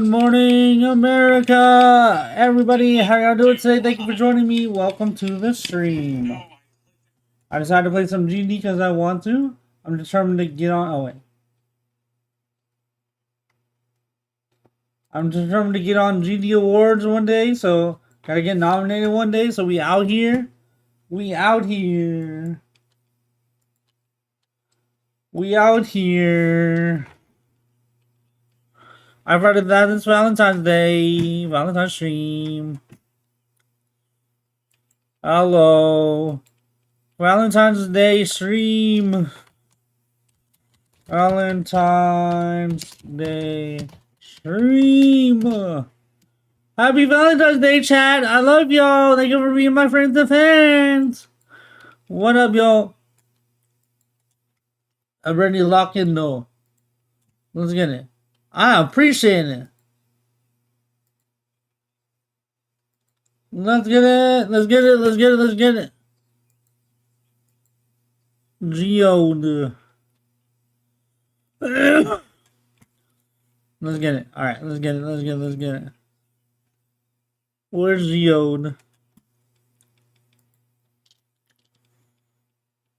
Good morning, America! Everybody, how y'all doing today? Thank you for joining me. Welcome to the stream. I decided to play some GD because I want to. I'm determined to get on. Oh, wait. I'm determined to get on GD Awards one day, so gotta get nominated one day. So we out here. We out here. We out here. I've heard of that this Valentine's Day. Valentine's stream. Hello. Valentine's Day stream. Valentine's Day stream. Happy Valentine's Day, chat. I love y'all. Thank you for being my friends and fans. What up, y'all? I'm ready to lock in, though. Let's get it. I appreciate it. Let's get it. Let's get it. Let's get it. Let's get it. Geode. Let's get it. Alright, let's get it. Let's get it. Let's get it. Where's Geode?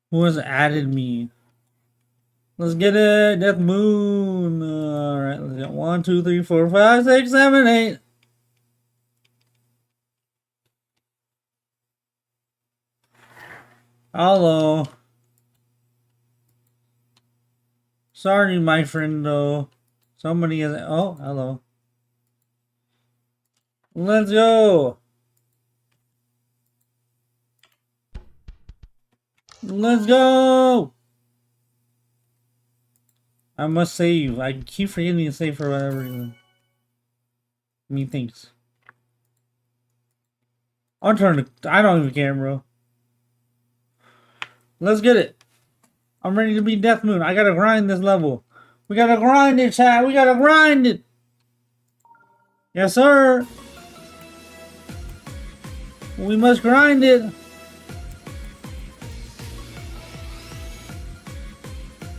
Who has added me? Let's get it. Death Moon. Alright, let's get 1, 2, 3, 4, 5, 6, 7, 8. Hello. Sorry, my friend, though. Somebody is. Oh, hello. Let's go. Let's go. I must save. I keep forgetting to save for whatever reason. Me thinks. I'll turn it. I don't even care, bro. Let's get it. I'm ready to be Death Moon. I gotta grind this level. We gotta grind it, chat. We gotta grind it. Yes, sir. We must grind it.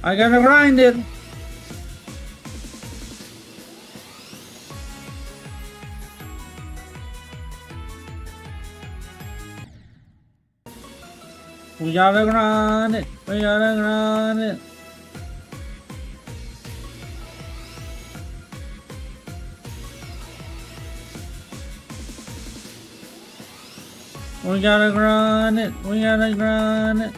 I gotta grind it. We gotta grind it. We gotta grind it. We gotta grind it. We gotta grind it.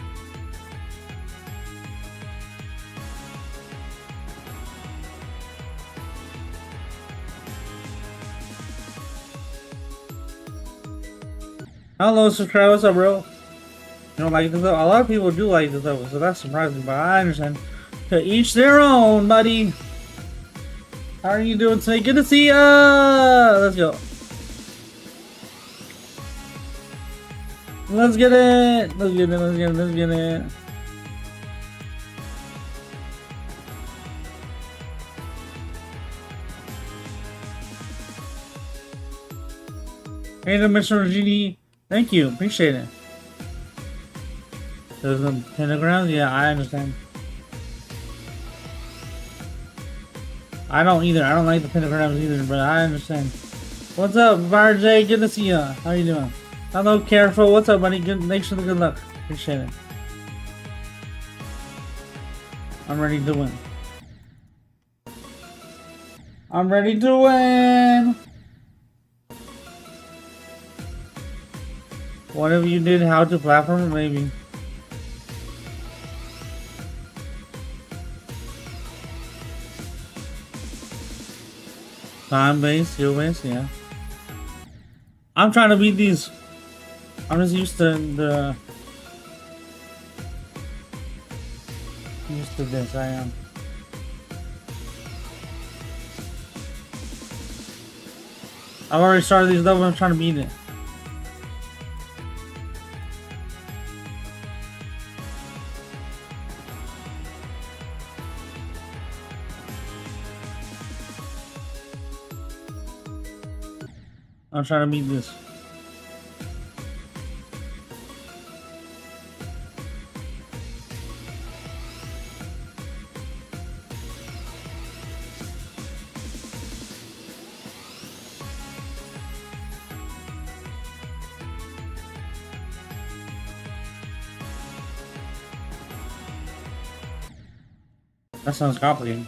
Hello, subscribe. What's up, bro? You don't like this level? A lot of people do like this level, so that's surprising, but I understand. To each their own, buddy. How are you doing today? Good to see ya! Let's go. Let's get it! Let's get it, let's get it, let's get it. Hey, the Mr. GD. Thank you, appreciate it. There's some pentagrams? Yeah, I understand. I don't either. I don't like the pentagrams either, but I understand. What's up, Bar J? Good to see ya. How you doing? Hello, Careful. What's up, buddy? Good. Thanks for the good luck. Appreciate it. I'm ready to win. I'm ready to win. Whatever you did, how to platform, maybe. Time based, skill based, yeah. I'm trying to beat these. I'm just used to this. I am. I've already started these levels. I'm trying to beat it. I'm trying to beat this. That sounds complicated.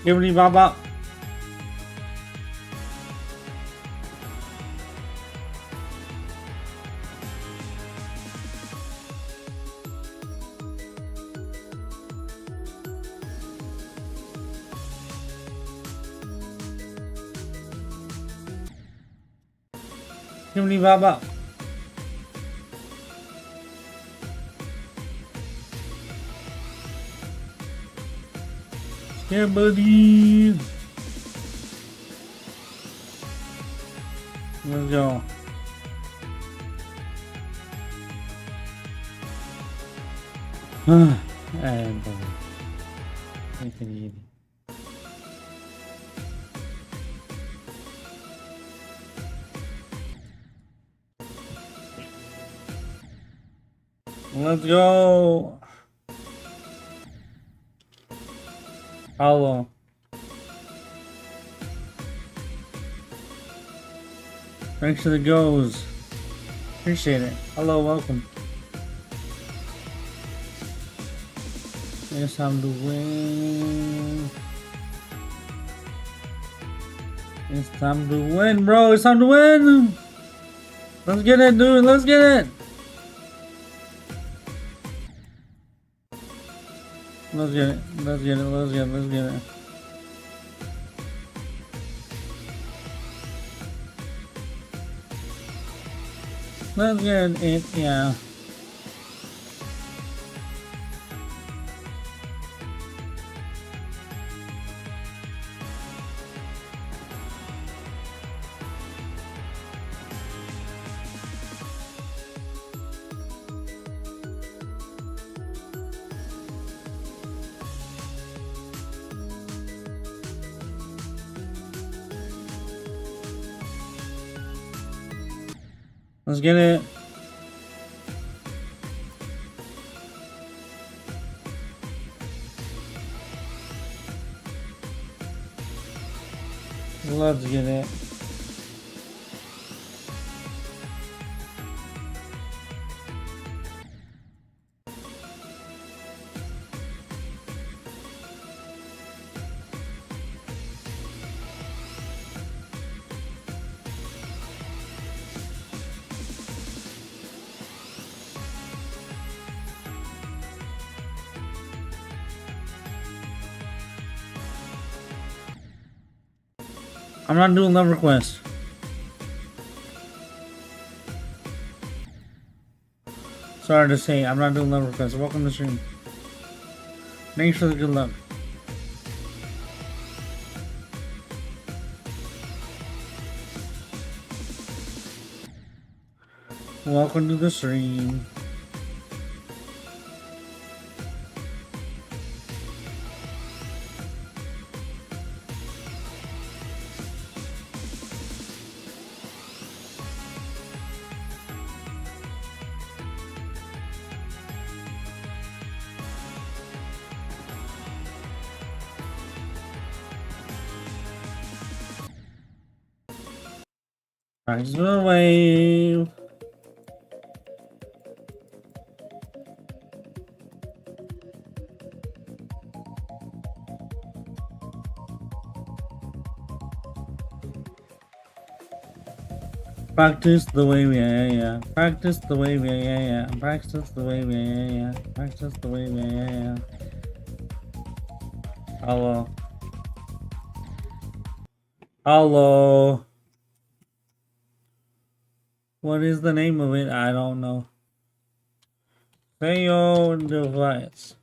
Skibbity bop bop. Skibbity bop bop. Skibbity. Let's go. And take it easy. Let's go. Hello. Thanks for the goes. Appreciate it. Hello, welcome. It's time to win. It's time to win, bro. It's time to win. Let's get it, dude. Let's get it. Let's get it. Let's get it. Let's get it. Let's get it. Let's get it. Yeah. Let's get it. Let's get it. I'm not doing love requests. Sorry to say, I'm not doing love requests. Welcome to the stream. Thanks for the good luck. Welcome to the stream. Practice the wave. Practice the wave, yeah. Practice the wave, yeah. Practice the wave, yeah. Practice the wave, yeah. Hello. Hello. What is the name of it? I don't know. Say your device.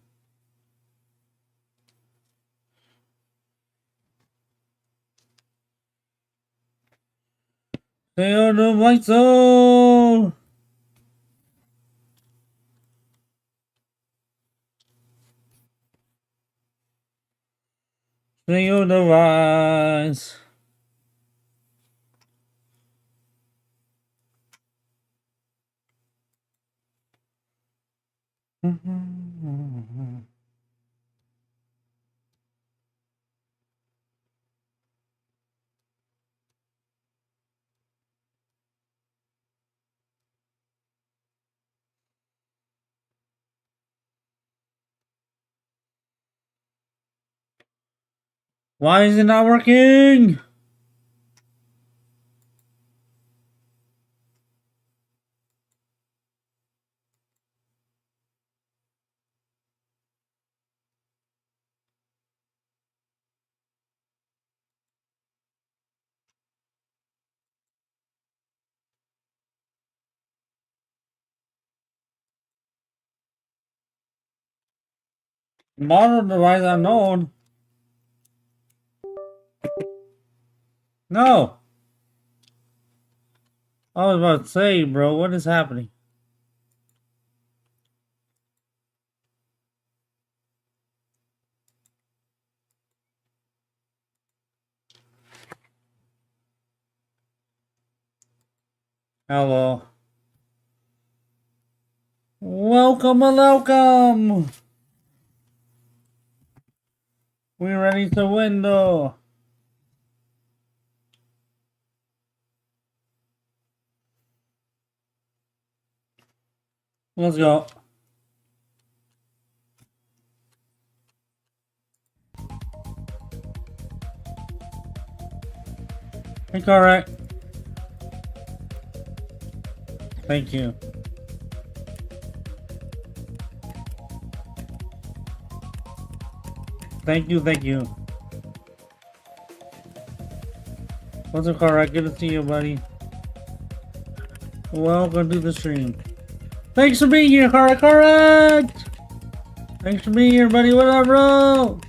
Say your device. Oh. Say your device. Why is it not working? Model device unknown. No. I was about to say, bro, what is happening? Hello. Welcome, welcome. We're ready to win, though. Let's go. Incorrect. Thank you. Thank you, thank you. What's up, correct? Good to see you, buddy. Welcome to the stream. Thanks for being here, correct. Thanks for being here, buddy. What up, bro?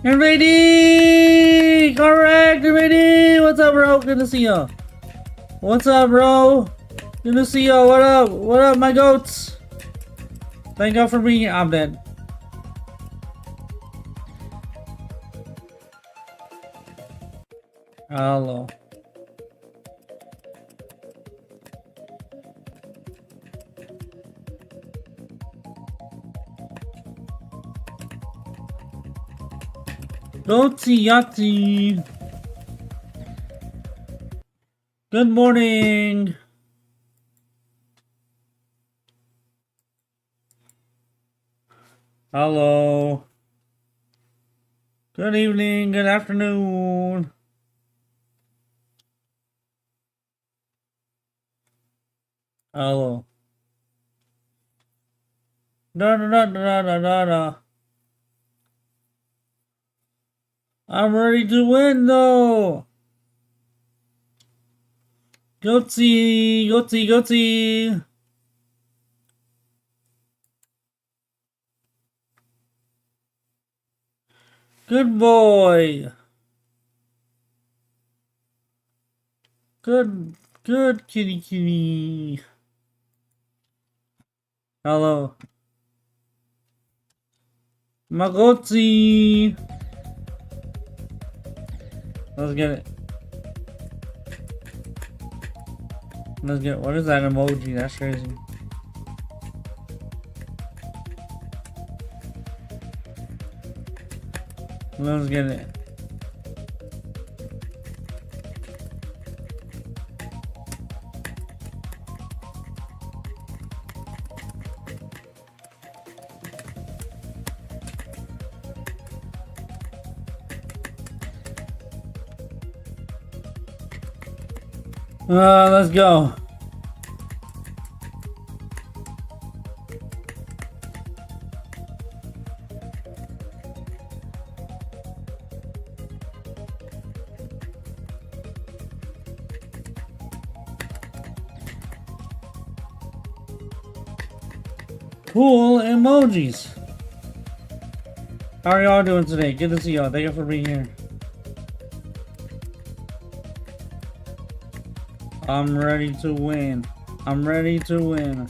Everybody! Correct, everybody! What's up, bro? Good to see ya. What's up, bro? Good to see ya. What up? What up, my goats? Thank God for being here. I'm dead. Hello. Goatsy Yahtzee. Good morning. Hello. Good evening. Good afternoon. Hello. Da da da da da da da. I'm ready to win, though. Goatsy, goatsy, goatsy. Good boy. Good kitty kitty. Hello. My goatsy. Let's get it. Let's get it. What is that emoji? That's crazy. Let's get it. Let's go. Cool emojis. How are y'all doing today? Good to see y'all. Thank you for being here. I'm ready to win. I'm ready to win.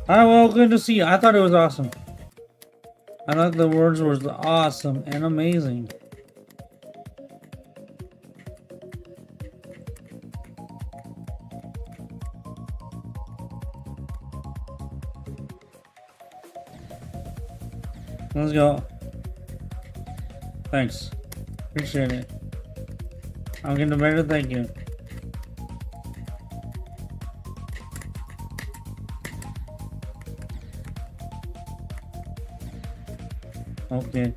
Alright, well, good to see you. I thought it was awesome. I thought the words were awesome and amazing. Let's go. Thanks. Appreciate it. I'm getting better, thank you. Okay.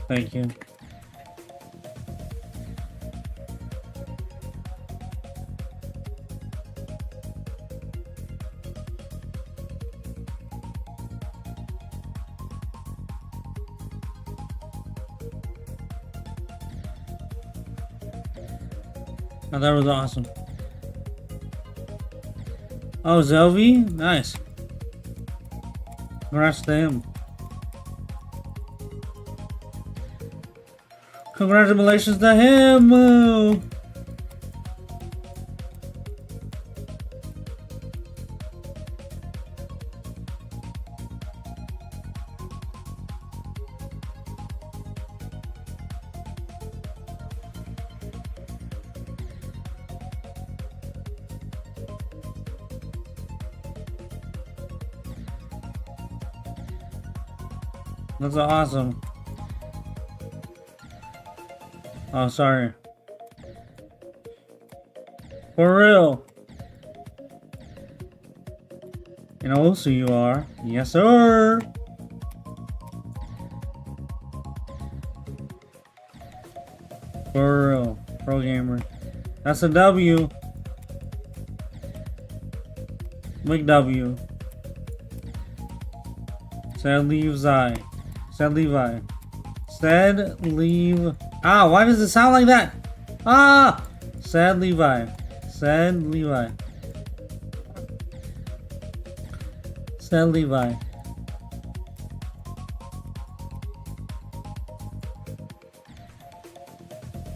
Thank you. Oh, that was awesome. Oh, Zelvi? Nice. Congrats to him. Congratulations to him! That's awesome. Oh, sorry. For real. You know who you are. Yes, sir. For real. Pro gamer. That's a W. Big W. Said Levi. Said Levi. Said leave. Ah, why does it sound like that? Ah! Said Levi. Said Levi. Said Levi.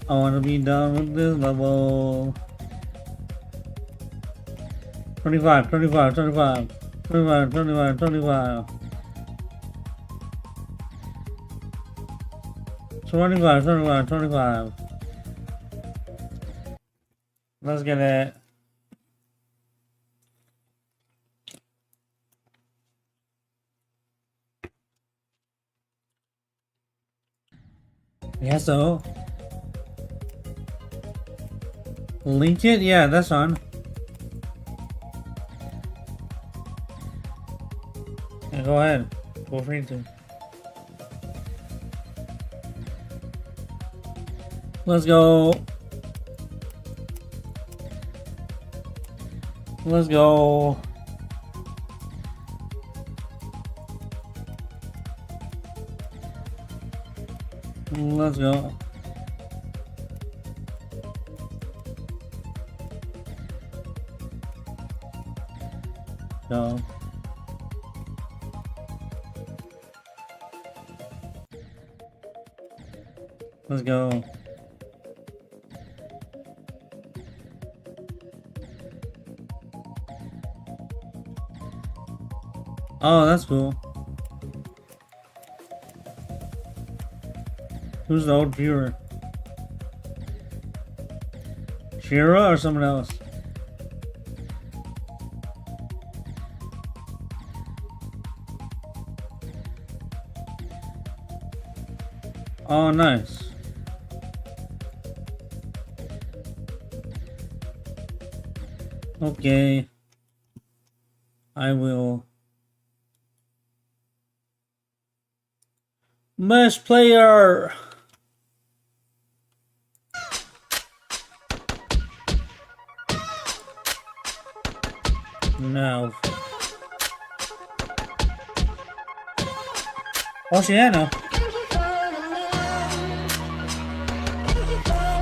I want to be done with this level. 25, 25, 25. 25, 25, 25. 25, 25, 25. Let's get it. Yeah, so. Link it? Yeah, that's on. Yeah, go ahead. Feel free to. Let's go. Let's go. Let's go. Go. Let's go. Oh, that's cool. Who's the old viewer? Shira or someone else? Oh, nice. Okay. I will. Best player. No. Oceana.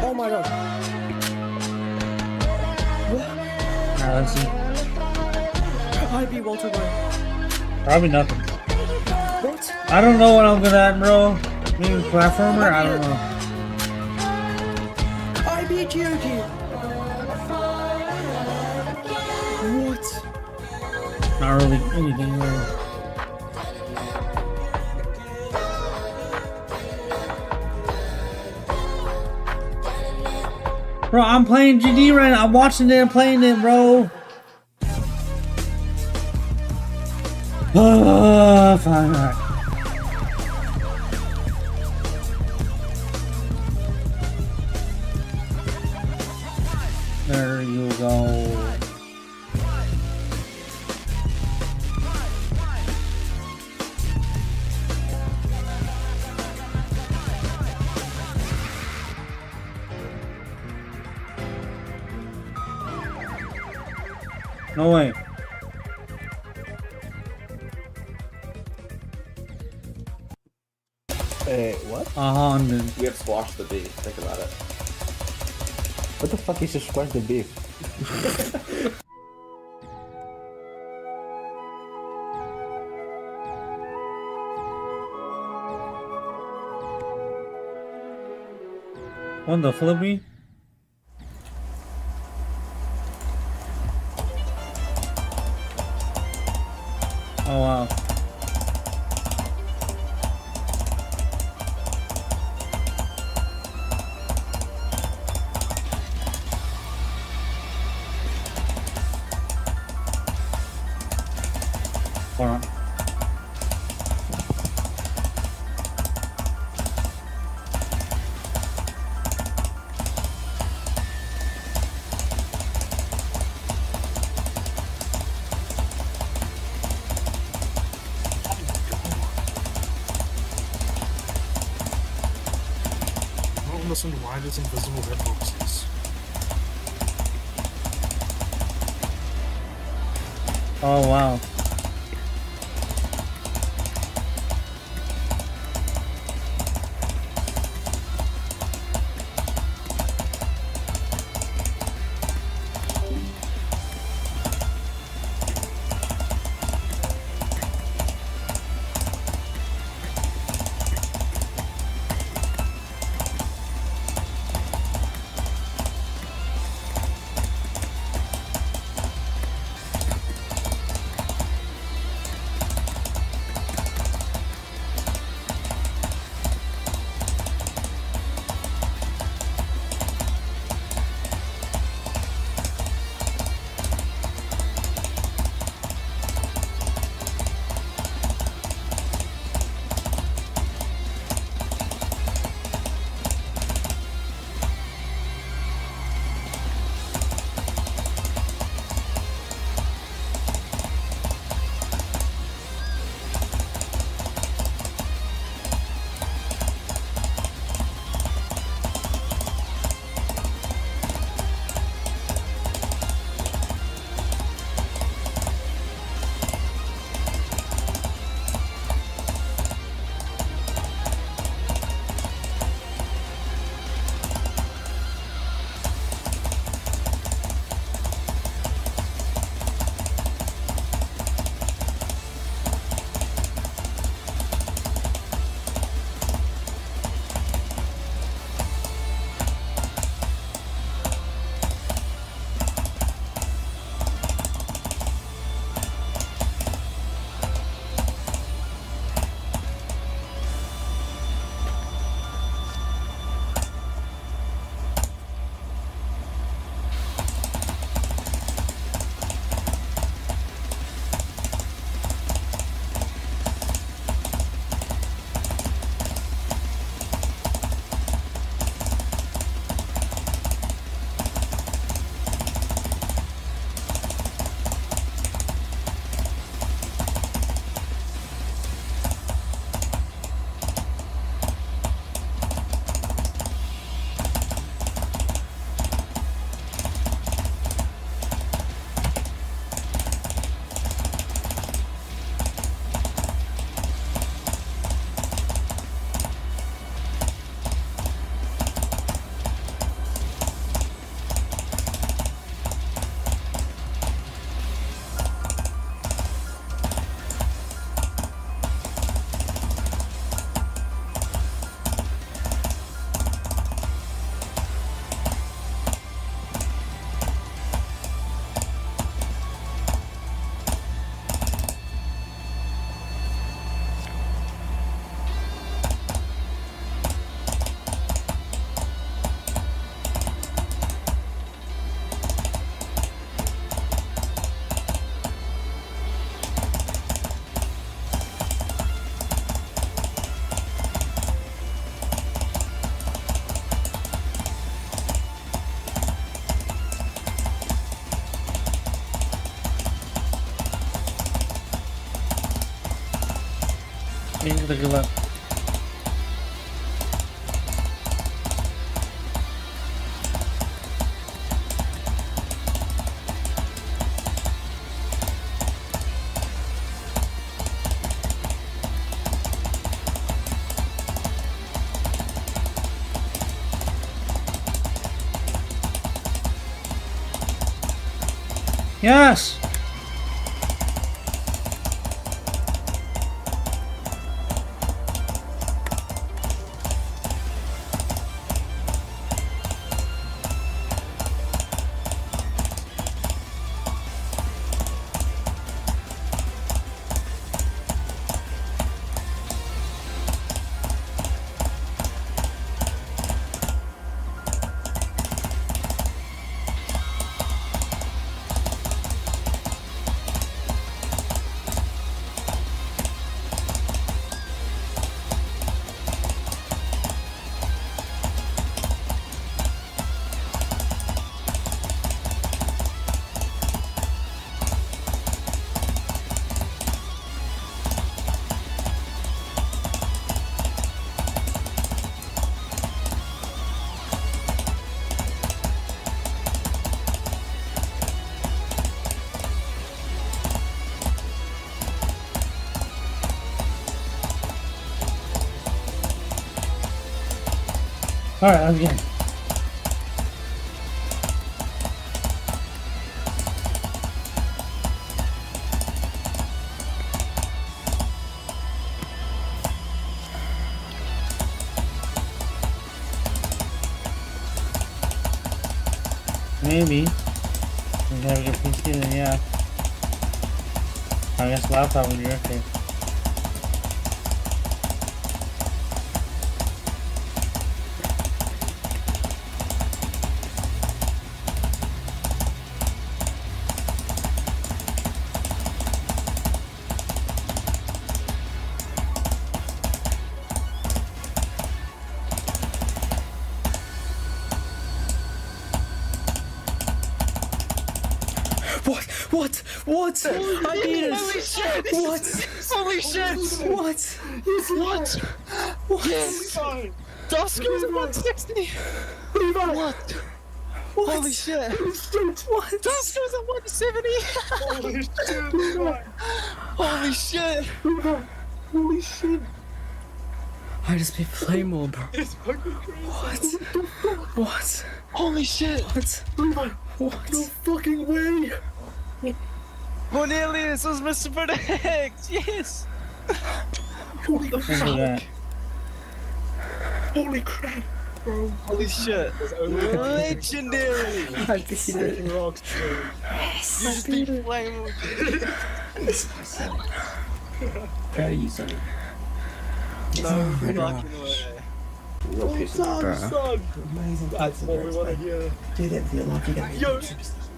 Oh my god. Alright, let's see. I beat Walter White. Probably nothing. What? I don't know what I'm good at, bro. Maybe platformer? I don't know. I beat Yuki! What? Not really anything really. Bro, I'm playing GD right now. I'm watching it and playing it, bro. Fine, alright. There you go. No way. Hey, what? 100. We have squashed the bee. Think about it. What the fuck is just squash the beef? What the flippy? Oh wow. Hold on. I don't understand why this invisible red box is. Oh wow. Take a look. Yes! Alright, let's get it. Maybe. We have a good PC then, yeah. I guess laptop would be okay. What? I need it. Holy shit! What? Holy shit! What? What? Yes! Duskers at 160! What? Holy shit! What? Duskers at 170! Holy shit! Holy shit! Holy shit! I just be playing more, bro. It's fucking crazy. What? Holy shit! What? No fucking way! Cornelius was Mr. Predict! Yes! Holy fuck! Holy crap, bro! Holy shit! Legendary! I beat it. Rocks, yes! I beat it. Very easy. No fucking way. Real Son! Amazing. That's what we want to hear. Dude, if you're lucky, Yo!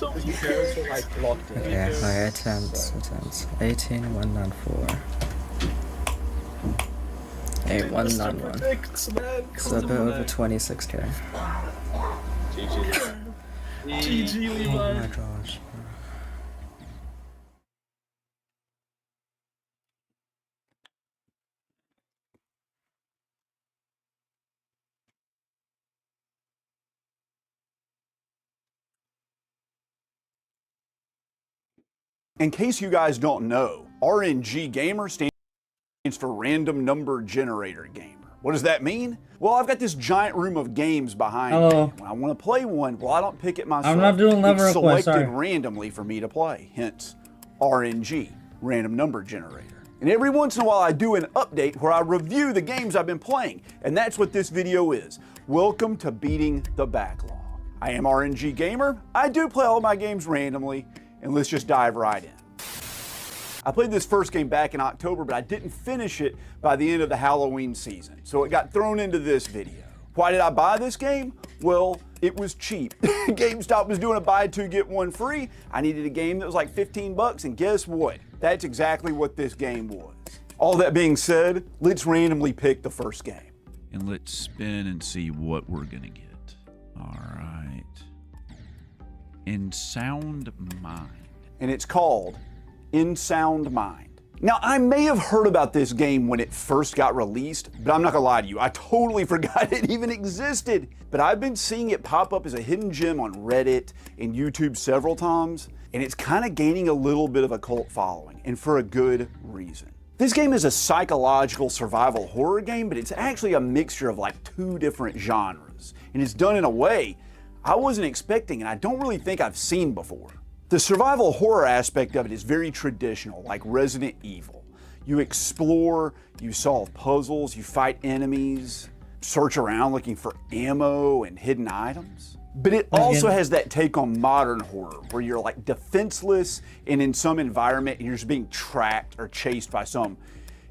Your parents were like locked in. Okay, my attempts. 18194. 8191. So a bit over 26k. GG, Levi. Oh my gosh. In case you guys don't know, RNG Gamer stands for Random Number Generator Gamer. What does that mean? Well, I've got this giant room of games behind me. When I want to play one, well, I don't pick it myself. I'm not doing lever it's request, selected sorry. randomly for me to play, hence RNG, Random Number Generator. And every once in a while, I do an update where I review the games I've been playing, and that's what this video is. Welcome to Beating the Backlog. I am RNG Gamer. I do play all my games randomly, and let's just dive right in. I played this first game back in October, but I didn't finish it by the end of the Halloween season, so it got thrown into this video. Why did I buy this game? Well, it was cheap. GameStop was doing a buy two, get one free. I needed a game that was like 15 bucks, and guess what? That's exactly what this game was. All that being said, let's randomly pick the first game. And let's spin and see what we're gonna get. All right. In Sound Mind. And it's called In Sound Mind. Now, I may have heard about this game when it first got released, but I'm not gonna lie to you, I totally forgot it even existed. But I've been seeing it pop up as a hidden gem on Reddit and YouTube several times, and it's kind of gaining a little bit of a cult following, and for a good reason. This game is a psychological survival horror game, but it's actually a mixture of like 2 different genres, and it's done in a way I wasn't expecting, and I don't really think I've seen before. The survival horror aspect of it is very traditional, like Resident Evil. You explore, you solve puzzles, you fight enemies, search around looking for ammo and hidden items. But it also has that take on modern horror, where you're like defenseless and in some environment and you're just being tracked or chased by some,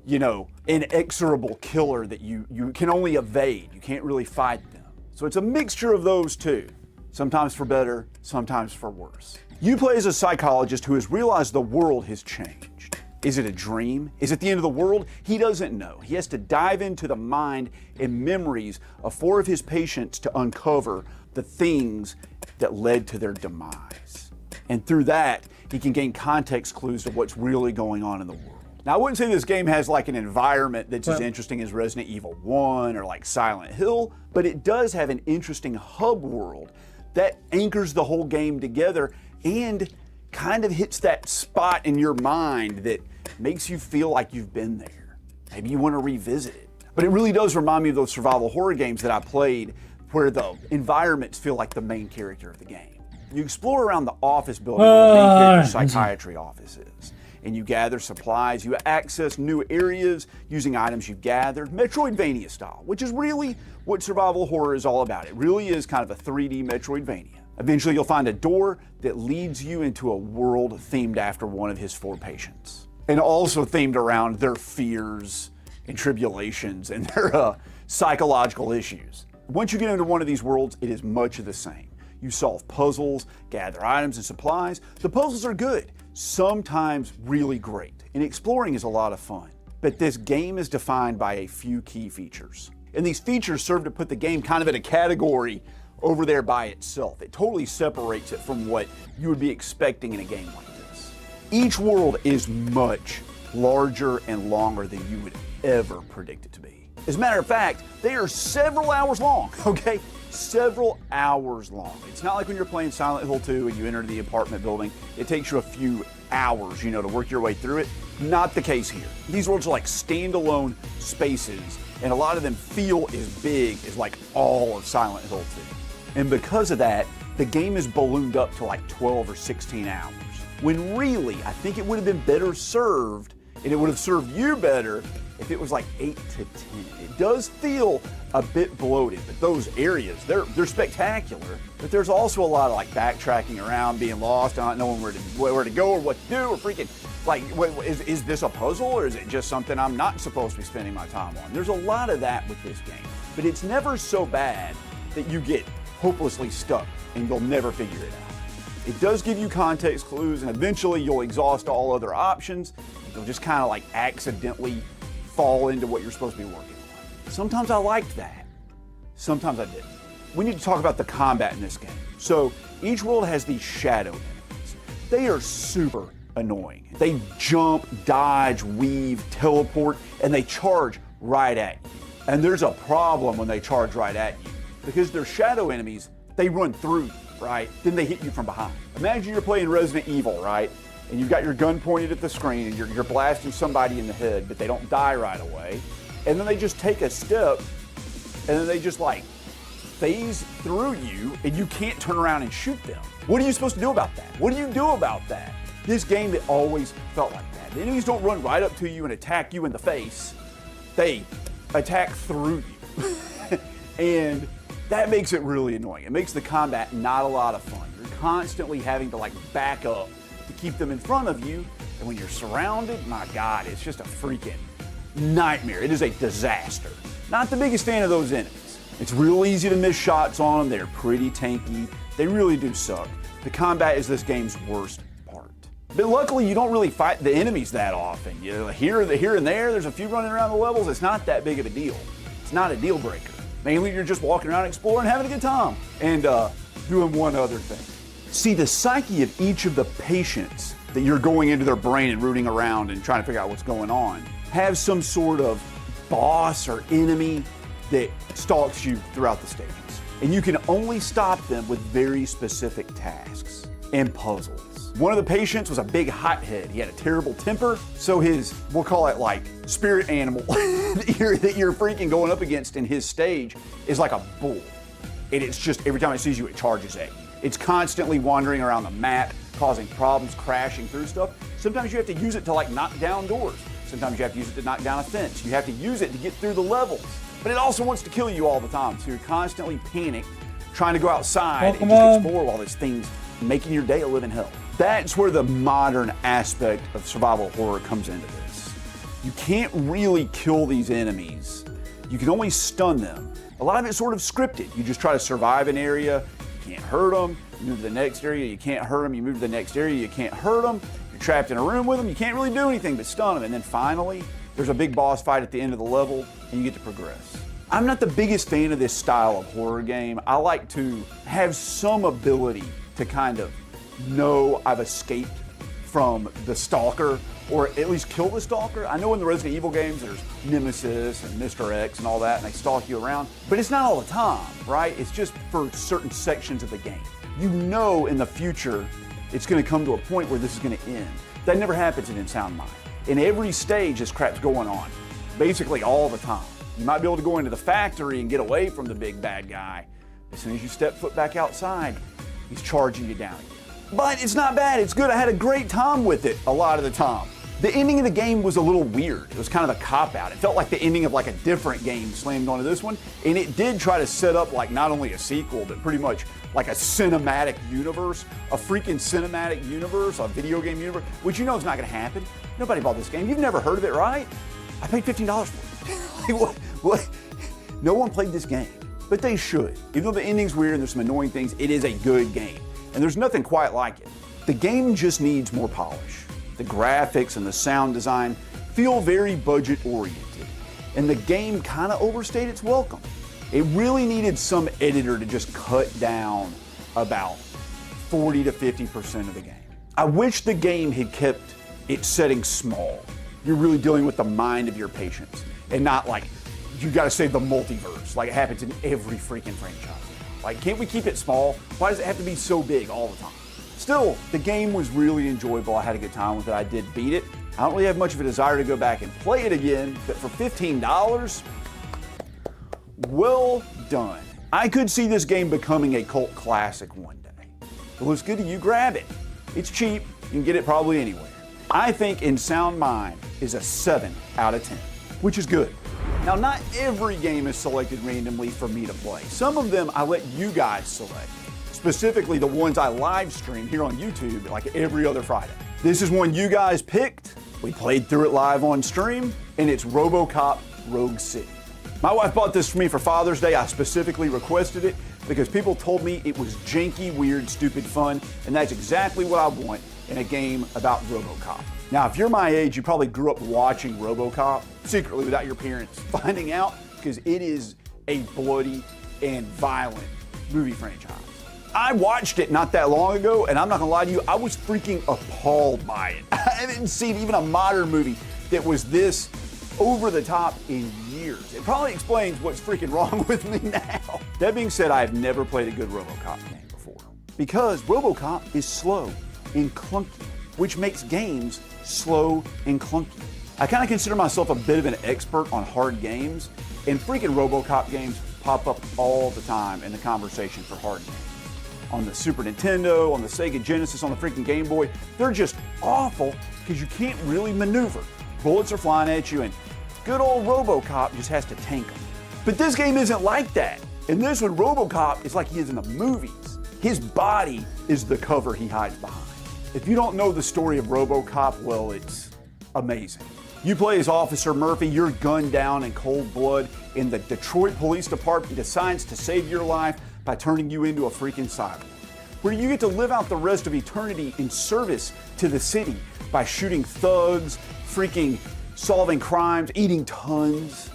you know, inexorable killer that you can only evade. You can't really fight them. So it's a mixture of those two, sometimes for better, sometimes for worse. You play as a psychologist who has realized the world has changed. Is it a dream? Is it the end of the world? He doesn't know. He has to dive into the mind and memories of 4 of his patients to uncover the things that led to their demise. And through that, he can gain context clues to what's really going on in the world. Now, I wouldn't say this game has like an environment that's as interesting as Resident Evil 1 or like Silent Hill, but it does have an interesting hub world that anchors the whole game together and kind of hits that spot in your mind that makes you feel like you've been there. Maybe you want to revisit it. But it really does remind me of those survival horror games that I played where the environments feel like the main character of the game. You explore around the office building where the main character's psychiatry office is, and you gather supplies, you access new areas using items you've gathered, Metroidvania style, which is really what survival horror is all about. It really is kind of a 3D Metroidvania. Eventually you'll find a door that leads you into a world themed after one of his 4 patients, and also themed around their fears and tribulations and their psychological issues. Once you get into one of these worlds, it is much of the same. You solve puzzles, gather items and supplies. The puzzles are good, sometimes really great, and exploring is a lot of fun. But this game is defined by a few key features. And these features serve to put the game kind of in a category over there by itself. It totally separates it from what you would be expecting in a game like this. Each world is much larger and longer than you would ever predict it to be. As a matter of fact, they are several hours long, okay? Several hours long. It's not like when you're playing Silent Hill 2 and you enter the apartment building, it takes you a few hours, you know, to work your way through it. Not the case here. These worlds are like standalone spaces, and a lot of them feel as big as like all of Silent Hill 2. And because of that, the game is ballooned up to like 12 or 16 hours. When really, I think it would have been better served, and it would have served you better if it was like 8 to 10. It does feel a bit bloated, but those areas, they're spectacular. But there's also a lot of like backtracking around, being lost, not knowing where to go or what to do, or freaking like, is this a puzzle or is it just something I'm not supposed to be spending my time on? There's a lot of that with this game, but it's never so bad that you get hopelessly stuck and you'll never figure it out. It does give you context clues, and eventually you'll exhaust all other options. You'll just kind of like accidentally fall into what you're supposed to be working on. Sometimes I liked that. Sometimes I didn't. We need to talk about the combat in this game. So each world has these shadow enemies. They are super annoying. They jump, dodge, weave, teleport, and they charge right at you. And there's a problem when they charge right at you, because they're shadow enemies. They run through you, right? Then they hit you from behind. Imagine you're playing Resident Evil, right? And you've got your gun pointed at the screen and you're blasting somebody in the head, but they don't die right away. And then they just take a step and then they just like phase through you and you can't turn around and shoot them. What are you supposed to do about that? What do you do about that? This game, it always felt like that. The enemies don't run right up to you and attack you in the face. They attack through you. And that makes it really annoying. It makes the combat not a lot of fun. You're constantly having to like back up to keep them in front of you. And when you're surrounded, my God, it's just a freaking nightmare. It is a disaster. Not the biggest fan of those enemies. It's real easy to miss shots on them. They're pretty tanky. They really do suck. The combat is this game's worst part. But luckily, you don't really fight the enemies that often. You know, here and there, there's a few running around the levels. It's not that big of a deal. It's not a deal breaker. Mainly, you're just walking around exploring, having a good time, and doing one other thing. See, the psyche of each of the patients that you're going into their brain and rooting around and trying to figure out what's going on, have some sort of boss or enemy that stalks you throughout the stages. And you can only stop them with very specific tasks and puzzles. One of the patients was a big hothead. He had a terrible temper, so his, we'll call it like spirit animal that you're freaking going up against in his stage is like a bull. And it's just, every time it sees you, it charges at you. It's constantly wandering around the map, causing problems, crashing through stuff. Sometimes you have to use it to like knock down doors. Sometimes you have to use it to knock down a fence. You have to use it to get through the levels. But it also wants to kill you all the time, so you're constantly panicked, trying to go outside and just explore while this thing's making your day a living hell. That's where the modern aspect of survival horror comes into this. You can't really kill these enemies. You can only stun them. A lot of it's sort of scripted. You just try to survive an area, you can't hurt them. You move to the next area, you can't hurt them. You move to the next area, you can't hurt them. You're trapped in a room with them, you can't really do anything but stun them. And then finally, there's a big boss fight at the end of the level, and you get to progress. I'm not the biggest fan of this style of horror game. I like to have some ability to kind of know I've escaped from the stalker, or at least kill the stalker. I know in the Resident Evil games there's Nemesis and Mr. X and all that, and they stalk you around, but it's not all the time, right? It's just for certain sections of the game. You know in the future it's gonna come to a point where this is gonna end. That never happens in Sound Mind. In every stage, this crap's going on, basically all the time. You might be able to go into the factory and get away from the big bad guy. As soon as you step foot back outside, he's charging you down again. But it's not bad, it's good. I had a great time with it a lot of the time. The ending of the game was a little weird. It was kind of a cop-out. It felt like the ending of like a different game slammed onto this one. And it did try to set up like not only a sequel, but pretty much like a cinematic universe, a freaking cinematic universe, a video game universe, which you know is not gonna happen. Nobody bought this game. You've never heard of it, right? I paid $15 for it. Like, what? No one played this game, but they should. Even though the ending's weird and there's some annoying things, it is a good game. And there's nothing quite like it. The game just needs more polish. The graphics and the sound design feel very budget oriented. And the game kind of overstayed its welcome. It really needed some editor to just cut down about 40 to 50% of the game. I wish the game had kept its setting small. You're really dealing with the mind of your patients and not like, you gotta save the multiverse like it happens in every freaking franchise. Like, can't we keep it small? Why does it have to be so big all the time? Still, the game was really enjoyable. I had a good time with it. I did beat it. I don't really have much of a desire to go back and play it again, but for $15, well done. I could see this game becoming a cult classic one day. If it looks good to you, grab it. It's cheap. You can get it probably anywhere. I think In Sound Mind is a 7 out of 10, which is good. Now, not every game is selected randomly for me to play. Some of them I let you guys select, specifically the ones I live stream here on YouTube like every other Friday. This is one you guys picked. We played through it live on stream, and it's RoboCop Rogue City. My wife bought this for me for Father's Day. I specifically requested it because people told me it was janky, weird, stupid fun, and that's exactly what I want in a game about RoboCop. Now, if you're my age, you probably grew up watching RoboCop secretly without your parents finding out, because it is a bloody and violent movie franchise. I watched it not that long ago, and I'm not gonna lie to you, I was freaking appalled by it. I haven't seen even a modern movie that was this over the top in years. It probably explains what's freaking wrong with me now. That being said, I have never played a good RoboCop game before, because RoboCop is slow and clunky, which makes games slow and clunky. I kind of consider myself a bit of an expert on hard games, and freaking RoboCop games pop up all the time in the conversation for hard games. On the Super Nintendo, on the Sega Genesis, on the freaking Game Boy, they're just awful because you can't really maneuver. Bullets are flying at you, and good old RoboCop just has to tank them. But this game isn't like that. In this one, RoboCop is like he is in the movies. His body is the cover he hides behind. If you don't know the story of RoboCop, well, it's amazing. You play as Officer Murphy, you're gunned down in cold blood, and the Detroit Police Department decides to save your life by turning you into a freaking cyborg, where you get to live out the rest of eternity in service to the city by shooting thugs, freaking solving crimes, eating tons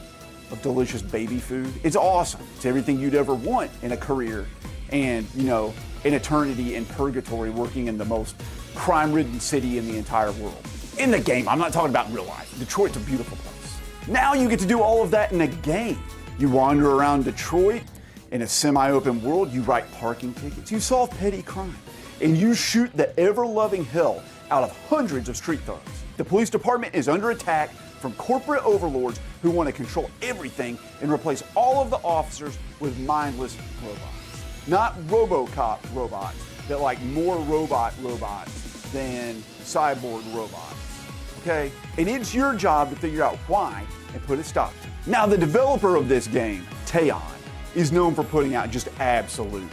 of delicious baby food. It's awesome. It's everything you'd ever want in a career and, you know, an eternity in purgatory working in the most crime-ridden city in the entire world. In the game, I'm not talking about in real life. Detroit's a beautiful place. Now you get to do all of that in a game. You wander around Detroit in a semi-open world, you write parking tickets, you solve petty crime, and you shoot the ever-loving hell out of hundreds of street thugs. The police department is under attack from corporate overlords who want to control everything and replace all of the officers with mindless robots. Not RoboCop robots, but like more robots than cyborg robots, okay? And it's your job to figure out why and put a stop to it. Now, the developer of this game, Teon, is known for putting out just absolute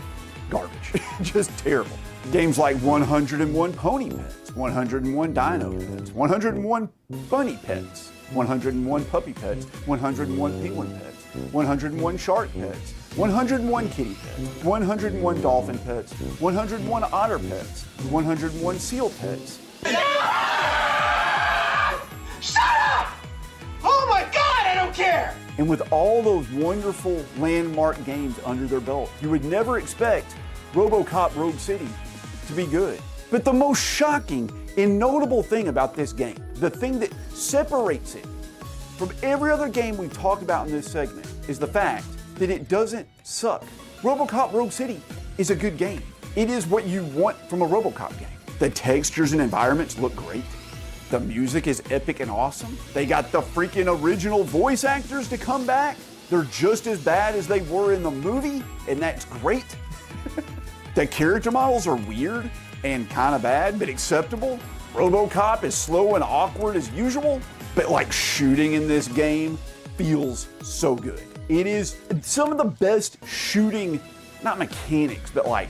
garbage, just terrible. Games like 101 Pony Pets, 101 Dino Pets, 101 Bunny Pets, 101 Puppy Pets, 101 Penguin Pets, 101 Shark Pets, 101 Kitty Pets, 101 Dolphin Pets, 101 Otter Pets, 101 Seal Pets. Shut up! Oh my God, I don't care! And with all those wonderful landmark games under their belt, you would never expect RoboCop Rogue City to be good. But the most shocking and notable thing about this game, the thing that separates it from every other game we've talked about in this segment, is the fact that it doesn't suck. RoboCop Rogue City is a good game. It is what you want from a RoboCop game. The textures and environments look great. The music is epic and awesome. They got the freaking original voice actors to come back. They're just as bad as they were in the movie, and that's great. The character models are weird and kind of bad, but acceptable. RoboCop is slow and awkward as usual, but like shooting in this game feels so good. It is some of the best shooting, not mechanics, but like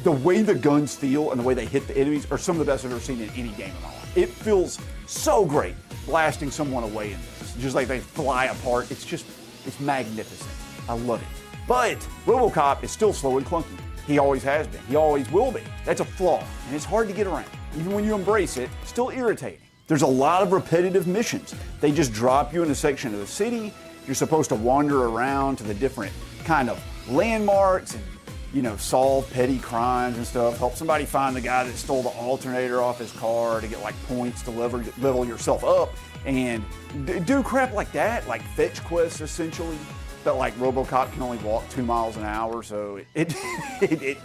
the way the guns feel and the way they hit the enemies are some of the best I've ever seen in any game in my life. It feels so great blasting someone away in this. Just like they fly apart. It's magnificent. I love it. But RoboCop is still slow and clunky. He always has been. He always will be. That's a flaw, and it's hard to get around. Even when you embrace it, it's still irritating. There's a lot of repetitive missions. They just drop you in a section of the city. You're supposed to wander around to the different kind of landmarks and, you know, solve petty crimes and stuff. Help somebody find the guy that stole the alternator off his car to get like points to level yourself up and do crap like that, like fetch quests essentially. But like RoboCop can only walk 2 miles an hour, so it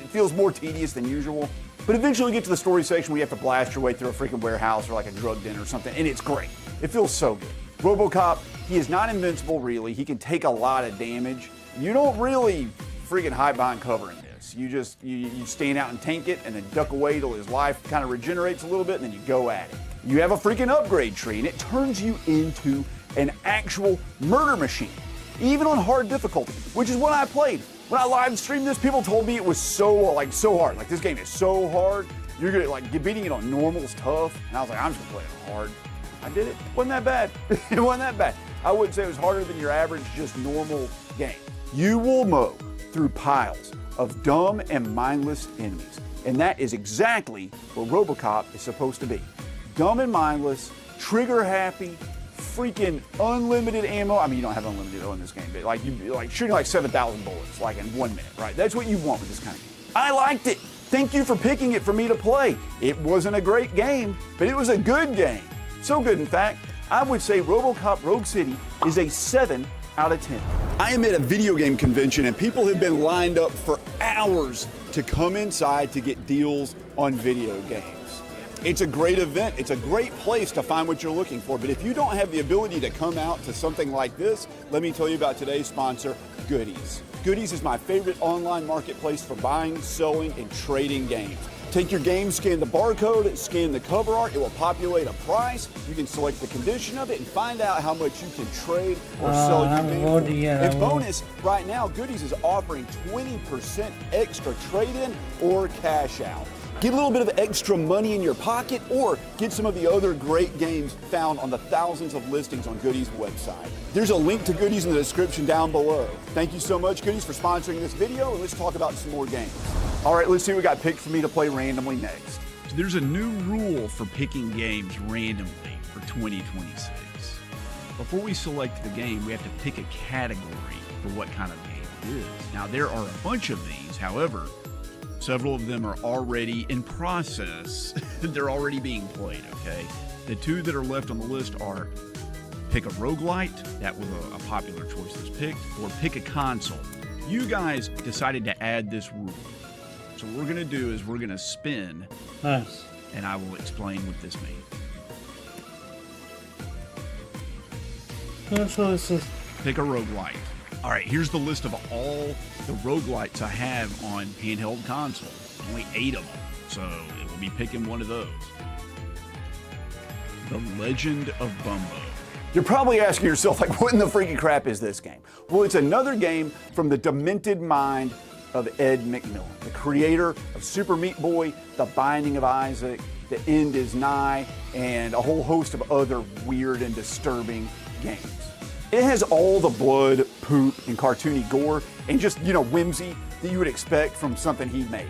feels more tedious than usual. But eventually you get to the story section where you have to blast your way through a freaking warehouse or like a drug den or something, and it's great. It feels so good. RoboCop, he is not invincible really. He can take a lot of damage. You don't really freaking hide behind cover in this. You stand out and tank it and then duck away till his life kind of regenerates a little bit and then you go at it. You have a freaking upgrade tree and it turns you into an actual murder machine. Even on hard difficulty, which is what I played. When I live streamed this, people told me it was so hard. Like, this game is so hard. You're gonna, like, beating it on normal is tough. And I was like, I'm just gonna play it hard. I did it. Wasn't that bad. It wasn't that bad. I wouldn't say it was harder than your average, just normal game. You will mow through piles of dumb and mindless enemies. And that is exactly what RoboCop is supposed to be. Dumb and mindless, trigger happy, freaking unlimited ammo. I mean, you don't have unlimited ammo in this game, but like you like shooting like 7,000 bullets like in 1 minute, right? That's what you want with this kind of game. I liked it. Thank you for picking it for me to play. It wasn't a great game, but it was a good game. So good, in fact, I would say RoboCop Rogue City is a 7 out of 10. I am at a video game convention and people have been lined up for hours to come inside to get deals on video games. It's a great event. It's a great place to find what you're looking for. But if you don't have the ability to come out to something like this, let me tell you about today's sponsor, Goodies. Goodies is my favorite online marketplace for buying, selling, and trading games. Take your game, scan the barcode, scan the cover art. It will populate a price. You can select the condition of it and find out how much you can trade or sell your game for. And bonus, right now, Goodies is offering 20% extra trade-in or cash out. Get a little bit of extra money in your pocket or get some of the other great games found on the thousands of listings on Goodies' website. There's a link to Goodies in the description down below. Thank you so much, Goodies, for sponsoring this video, and let's talk about some more games. All right, let's see what got picked for me to play randomly next. There's a new rule for picking games randomly for 2026. Before we select the game, we have to pick a category for what kind of game it is. Now, there are a bunch of these, however, Several of them are already in process. They're already being played, okay? The two that are left on the list are pick a roguelite, that was a popular choice that's picked, or pick a console. You guys decided to add this rule. So what we're gonna do is we're gonna spin, Nice. and I will explain what this means. So this is Pick a roguelite. All right, here's the list of all the roguelites I have on handheld consoles. Only 8 of them, so it will be picking one of those. The Legend of Bumbo. You're probably asking yourself, like, what in the freaking crap is this game? Well, it's another game from the demented mind of Ed McMillan, the creator of Super Meat Boy, The Binding of Isaac, The End Is Nigh, and a whole host of other weird and disturbing games. It has all the blood, poop, and cartoony gore, and just, whimsy that you would expect from something he made.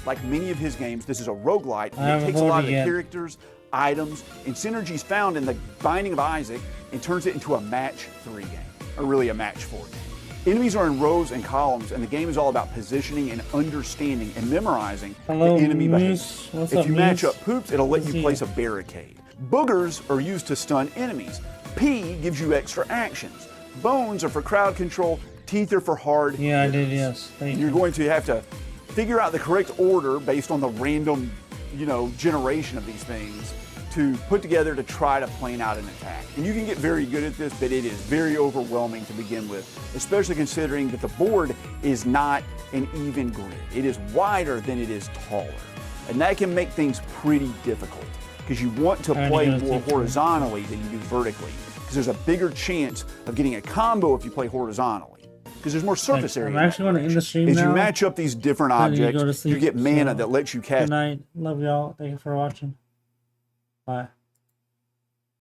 Like many of his games, this is a roguelite, and it takes a lot of the characters, items, and synergies found in The Binding of Isaac and turns it into a match 3 game, or really a match 4 game. Enemies are in rows and columns, and the game is all about positioning and understanding and memorizing the enemy behavior. If you match up poops, it'll let you place a barricade. Boogers are used to stun enemies. P gives you extra actions. Bones are for crowd control. Teeth are for hard Yeah, I hitters. did, yes. Thank You're you. going to have to figure out the correct order based on the random, generation of these things to put together to try to plan out an attack. And you can get very good at this, but it is very overwhelming to begin with, especially considering that the board is not an even grid. It is wider than it is taller. And that can make things pretty difficult because you want to play more horizontally than you do vertically, because there's a bigger chance of getting a combo if you play horizontally, because there's more surface area. I'm actually going to end the stream As now. you match up these different I need to go to objects, you sleep, get mana so that lets you cast. Good night. Love y'all. Thank you for watching. Bye.